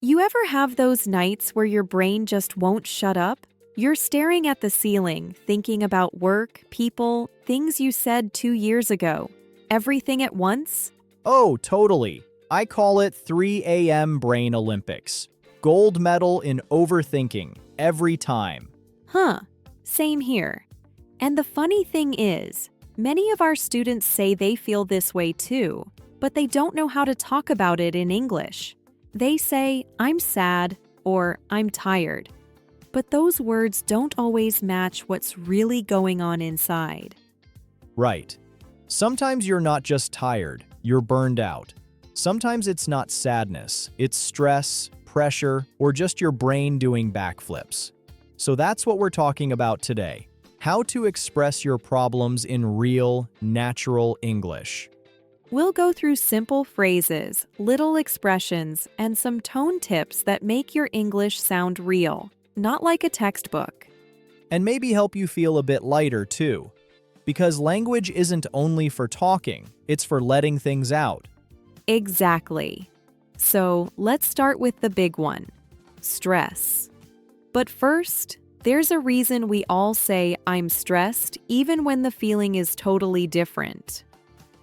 You ever have those nights where your brain just won't shut up? You're staring at the ceiling, thinking about work, people, things you said 2 years ago. Everything at once? Oh, totally. I call it 3 a.m. Brain Olympics. Gold medal in overthinking, every time. Huh, same here. And the funny thing is, many of our students say they feel this way too, but they don't know how to talk about it in English. They say, I'm sad, or I'm tired. But those words don't always match what's really going on inside. Right. Sometimes you're not just tired, you're burned out. Sometimes it's not sadness, it's stress, pressure, or just your brain doing backflips. So that's what we're talking about today. How to express your problems in real, natural English. We'll go through simple phrases, little expressions, and some tone tips that make your English sound real, not like a textbook. And maybe help you feel a bit lighter too. Because language isn't only for talking, it's for letting things out. Exactly. So let's start with the big one, stress. But first, there's a reason we all say I'm stressed even when the feeling is totally different.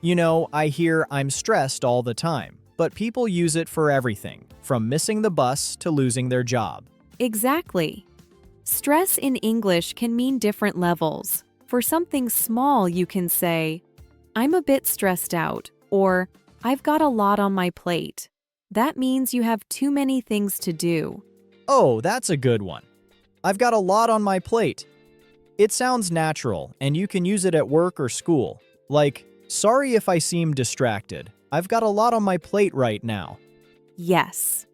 You know, I hear I'm stressed all the time, but people use it for everything, from missing the bus to losing their job. Exactly. Stress in English can mean different levels. For something small, you can say, I'm a bit stressed out, or I've got a lot on my plate. That means you have too many things to do. Oh, that's a good one. I've got a lot on my plate. It sounds natural, and you can use it at work or school. Like, sorry if I seem distracted. I've got a lot on my plate right now. Yes.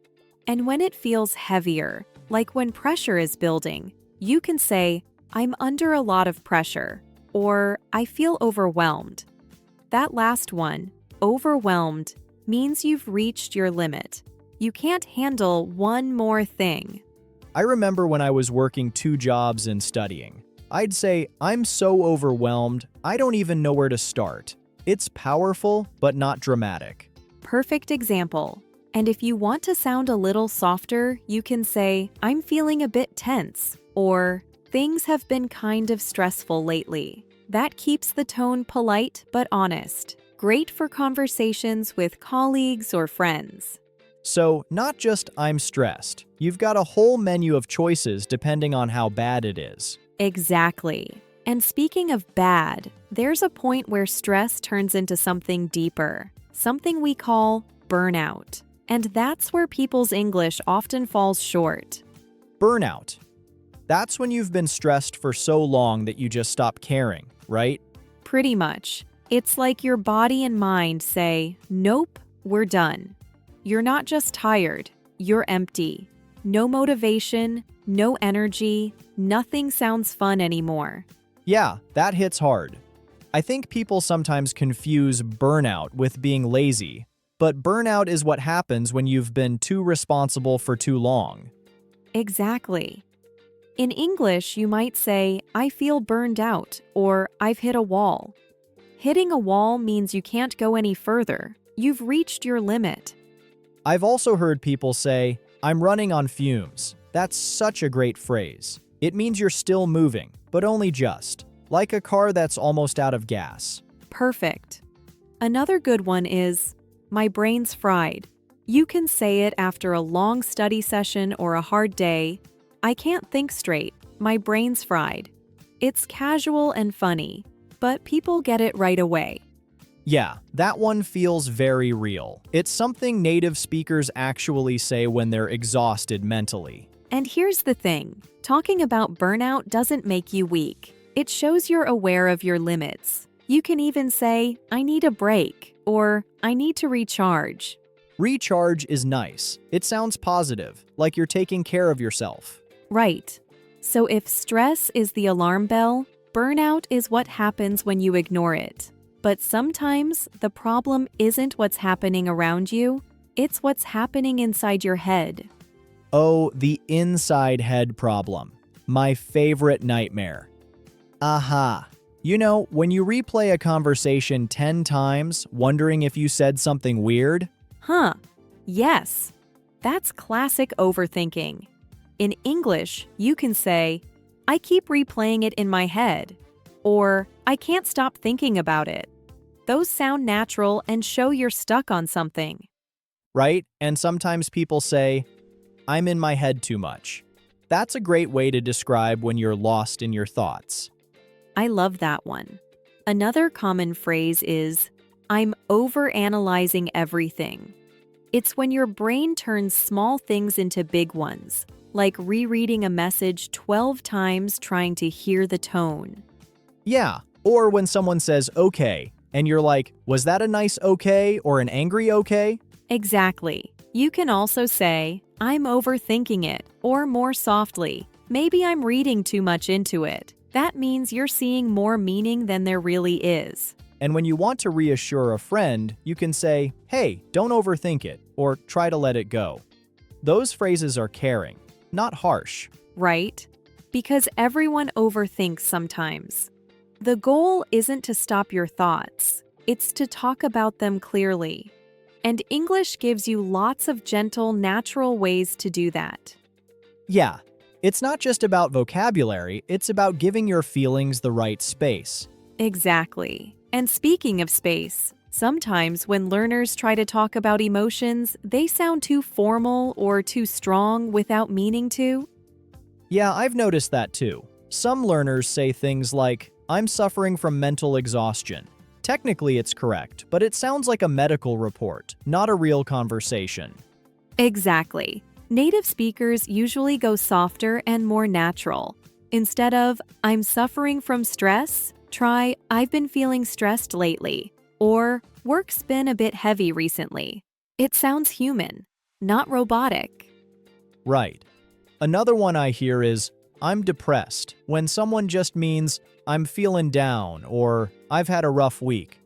And when it feels heavier, like when pressure is building, you can say, I'm under a lot of pressure, or I feel overwhelmed. That last one, overwhelmed, means you've reached your limit. You can't handle one more thing. I remember when I was working 2 jobs and studying. I'd say, I'm so overwhelmed, I don't even know where to start. It's powerful, but not dramatic. Perfect example. And if you want to sound a little softer, you can say, I'm feeling a bit tense, or things have been kind of stressful lately. That keeps the tone polite but honest. Great for conversations with colleagues or friends. So, not just I'm stressed. You've got a whole menu of choices depending on how bad it is. Exactly. And speaking of bad, there's a point where stress turns into something deeper, something we call burnout. And that's where people's English often falls short. Burnout. That's when you've been stressed for so long that you just stop caring, right? Pretty much. It's like your body and mind say, nope, we're done. You're not just tired, you're empty. No motivation, no energy, nothing sounds fun anymore. Yeah, that hits hard. I think people sometimes confuse burnout with being lazy, but burnout is what happens when you've been too responsible for too long. Exactly. In English, you might say, I feel burned out, or I've hit a wall. Hitting a wall means you can't go any further. You've reached your limit. I've also heard people say, I'm running on fumes. That's such a great phrase. It means you're still moving, but only just, like a car that's almost out of gas. Perfect. Another good one is, my brain's fried. You can say it after a long study session or a hard day. I can't think straight. My brain's fried. It's casual and funny, but people get it right away. Yeah, that one feels very real. It's something native speakers actually say when they're exhausted mentally. And here's the thing. Talking about burnout doesn't make you weak. It shows you're aware of your limits. You can even say, I need a break, or I need to recharge. Recharge is nice. It sounds positive, like you're taking care of yourself. Right. So if stress is the alarm bell, burnout is what happens when you ignore it. But sometimes the problem isn't what's happening around you, it's what's happening inside your head. Oh, the inside head problem. My favorite nightmare. Aha. You know, when you replay a conversation 10 times, wondering if you said something weird? Huh. Yes. That's classic overthinking. In English, you can say, I keep replaying it in my head, or I can't stop thinking about it. Those sound natural and show you're stuck on something. Right? And sometimes people say, I'm in my head too much. That's a great way to describe when you're lost in your thoughts. I love that one. Another common phrase is, I'm overanalyzing everything. It's when your brain turns small things into big ones, like rereading a message 12 times trying to hear the tone. Yeah, or when someone says okay, and you're like, was that a nice okay or an angry okay? Exactly. You can also say, I'm overthinking it, or more softly, maybe I'm reading too much into it. That means you're seeing more meaning than there really is. And when you want to reassure a friend, you can say, hey, don't overthink it, or try to let it go. Those phrases are caring, not harsh. Right? Because everyone overthinks sometimes. The goal isn't to stop your thoughts, it's to talk about them clearly. And English gives you lots of gentle, natural ways to do that. Yeah, it's not just about vocabulary, it's about giving your feelings the right space. Exactly. And speaking of space, sometimes when learners try to talk about emotions, they sound too formal or too strong without meaning to. Yeah, I've noticed that too. Some learners say things like, I'm suffering from mental exhaustion. Technically, it's correct, but it sounds like a medical report, not a real conversation. Exactly. Native speakers usually go softer and more natural. Instead of, I'm suffering from stress, try, I've been feeling stressed lately, or work's been a bit heavy recently. It sounds human, not robotic. Right. Another one I hear is, I'm depressed, when someone just means, I'm feeling down, or I've had a rough week.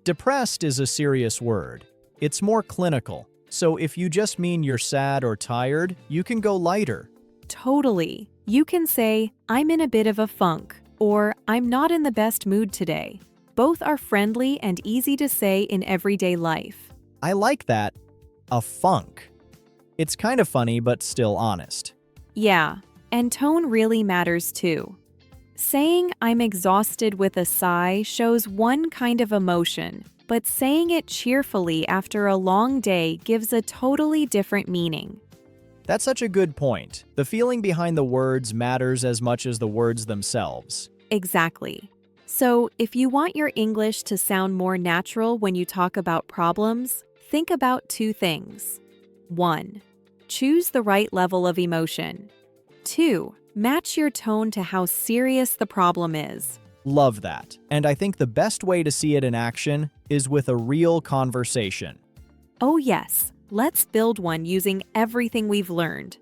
Depressed is a serious word. It's more clinical, so if you just mean you're sad or tired, you can go lighter. Totally. You can say, I'm in a bit of a funk, or I'm not in the best mood today. Both are friendly and easy to say in everyday life. I like that. A funk. It's kind of funny, but still honest. Yeah, and tone really matters too. Saying I'm exhausted with a sigh shows one kind of emotion, but saying it cheerfully after a long day gives a totally different meaning. That's such a good point. The feeling behind the words matters as much as the words themselves. Exactly. So, if you want your English to sound more natural when you talk about problems, think about two things. 1. Choose the right level of emotion. 2. Match your tone to how serious the problem is. Love that. And I think the best way to see it in action is with a real conversation. Oh yes, let's build one using everything we've learned.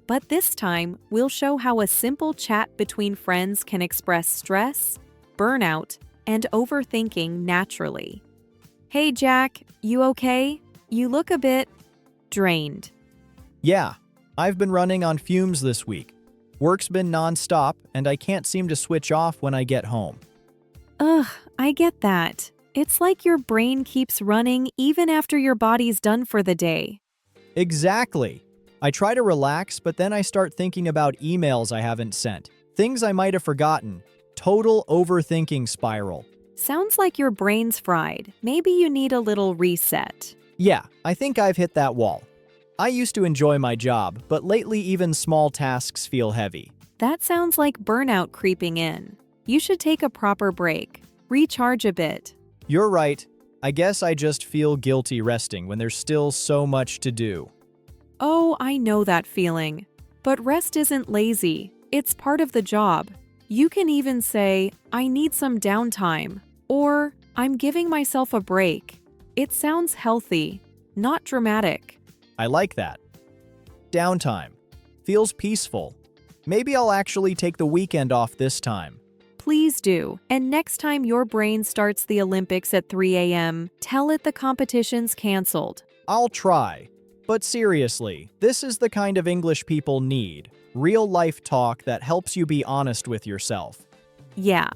But this time, we'll show how a simple chat between friends can express stress, burnout, and overthinking naturally. Hey Jack, you okay? You look a bit drained. Yeah, I've been running on fumes this week. Work's been nonstop, and I can't seem to switch off when I get home. Ugh, I get that. It's like your brain keeps running even after your body's done for the day. Exactly. I try to relax, but then I start thinking about emails I haven't sent, things I might have forgotten. Total overthinking spiral. Sounds like your brain's fried. Maybe you need a little reset. Yeah, I think I've hit that wall. I used to enjoy my job, but lately even small tasks feel heavy. That sounds like burnout creeping in. You should take a proper break. Recharge a bit. You're right. I guess I just feel guilty resting when there's still so much to do. Oh, I know that feeling. But rest isn't lazy. It's part of the job. You can even say, I need some downtime, or I'm giving myself a break. It sounds healthy, not dramatic. I like that. Downtime. Feels peaceful. Maybe I'll actually take the weekend off this time. Please do. And next time your brain starts the Olympics at 3 a.m., tell it the competition's canceled. I'll try. But seriously, this is the kind of English people need. Real-life talk that helps you be honest with yourself. Yeah,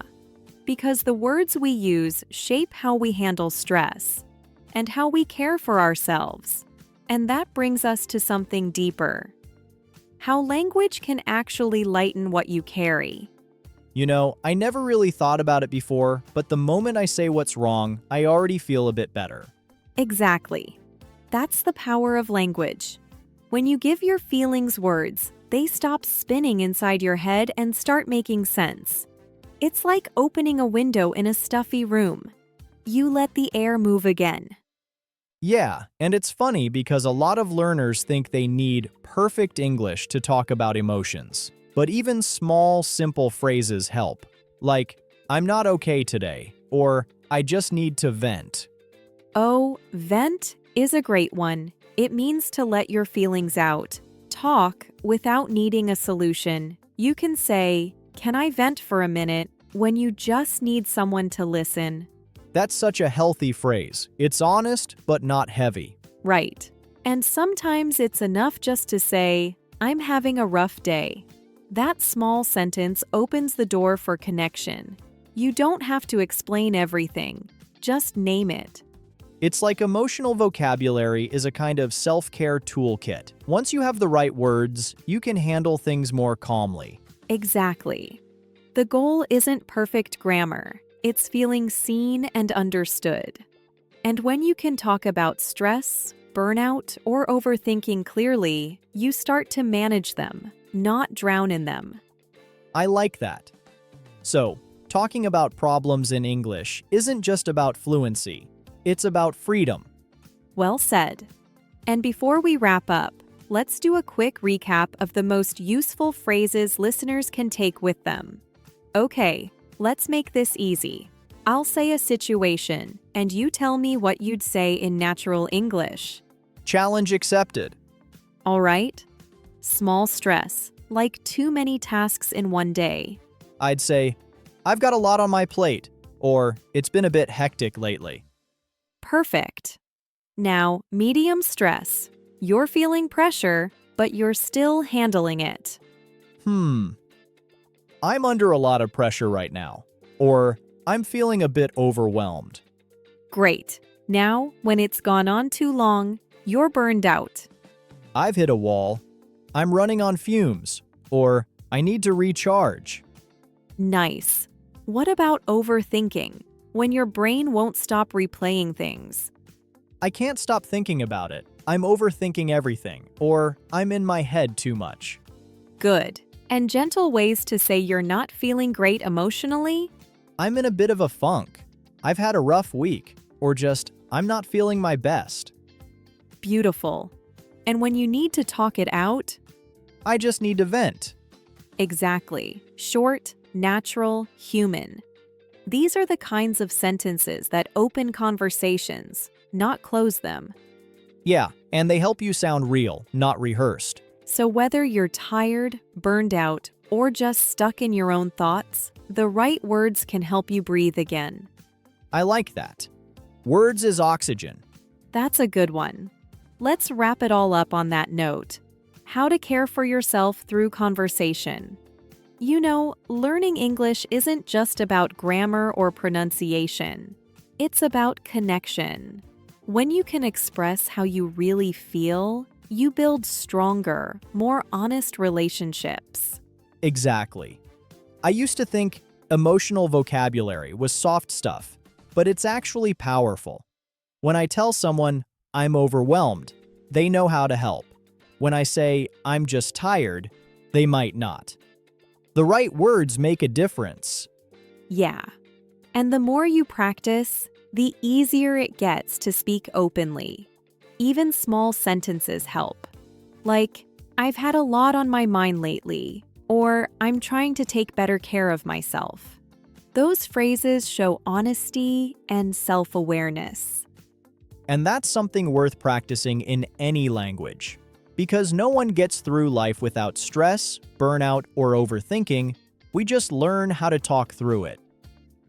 because the words we use shape how we handle stress and how we care for ourselves. And that brings us to something deeper. How language can actually lighten what you carry. You know, I never really thought about it before, but the moment I say what's wrong, I already feel a bit better. Exactly. That's the power of language. When you give your feelings words, they stop spinning inside your head and start making sense. It's like opening a window in a stuffy room. You let the air move again. Yeah, and it's funny because a lot of learners think they need perfect English to talk about emotions. But even small, simple phrases help. Like, I'm not okay today, or I just need to vent. Oh, vent is a great one. It means to let your feelings out. Talk without needing a solution. You can say, "Can I vent for a minute?" when you just need someone to listen. That's such a healthy phrase. It's honest, but not heavy. Right. And sometimes it's enough just to say, "I'm having a rough day." That small sentence opens the door for connection. You don't have to explain everything. Just name it. It's like emotional vocabulary is a kind of self-care toolkit. Once you have the right words, you can handle things more calmly. Exactly. The goal isn't perfect grammar. It's feeling seen and understood. And when you can talk about stress, burnout, or overthinking clearly, you start to manage them, not drown in them. I like that. So, talking about problems in English isn't just about fluency. It's about freedom. Well said. And before we wrap up, let's do a quick recap of the most useful phrases listeners can take with them. Okay, let's make this easy. I'll say a situation, and you tell me what you'd say in natural English. Challenge accepted. All right? Small stress, like too many tasks in one day. I'd say, I've got a lot on my plate, or it's been a bit hectic lately. Perfect. Now, medium stress. You're feeling pressure, but you're still handling it. I'm under a lot of pressure right now. Or, I'm feeling a bit overwhelmed. Great. Now, when it's gone on too long, you're burned out. I've hit a wall. I'm running on fumes. Or, I need to recharge. Nice. What about overthinking? When your brain won't stop replaying things. I can't stop thinking about it. I'm overthinking everything. Or, I'm in my head too much. Good. And gentle ways to say you're not feeling great emotionally? I'm in a bit of a funk. I've had a rough week. Or just, I'm not feeling my best. Beautiful. And when you need to talk it out? I just need to vent. Exactly. Short, natural, human. These are the kinds of sentences that open conversations, not close them. Yeah, and they help you sound real, not rehearsed. So whether you're tired, burned out, or just stuck in your own thoughts, the right words can help you breathe again. I like that. Words is oxygen. That's a good one. Let's wrap it all up on that note. How to care for yourself through conversation. You know, learning English isn't just about grammar or pronunciation. It's about connection. When you can express how you really feel, you build stronger, more honest relationships. Exactly. I used to think emotional vocabulary was soft stuff, but it's actually powerful. When I tell someone, I'm overwhelmed, they know how to help. When I say, I'm just tired, they might not. The right words make a difference. Yeah. And the more you practice, the easier it gets to speak openly. Even small sentences help. Like, I've had a lot on my mind lately, or I'm trying to take better care of myself. Those phrases show honesty and self-awareness. And that's something worth practicing in any language. Because no one gets through life without stress, burnout, or overthinking, we just learn how to talk through it.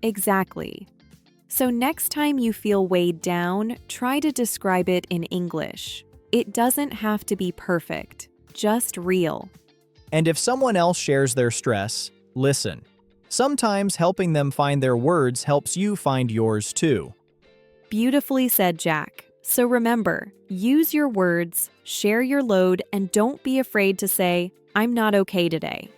Exactly. So next time you feel weighed down, try to describe it in English. It doesn't have to be perfect, just real. And if someone else shares their stress, listen. Sometimes helping them find their words helps you find yours too. Beautifully said, Jack. So remember, use your words, share your load, and don't be afraid to say, "I'm not okay today."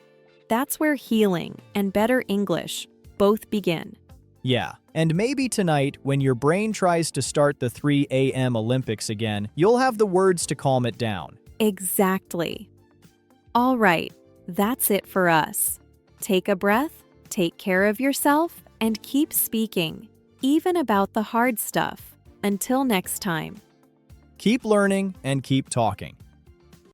That's where healing and better English both begin. Yeah, and maybe tonight, when your brain tries to start the 3 a.m. Olympics again, you'll have the words to calm it down. Exactly. All right, that's it for us. Take a breath, take care of yourself, and keep speaking, even about the hard stuff. Until next time. Keep learning and keep talking.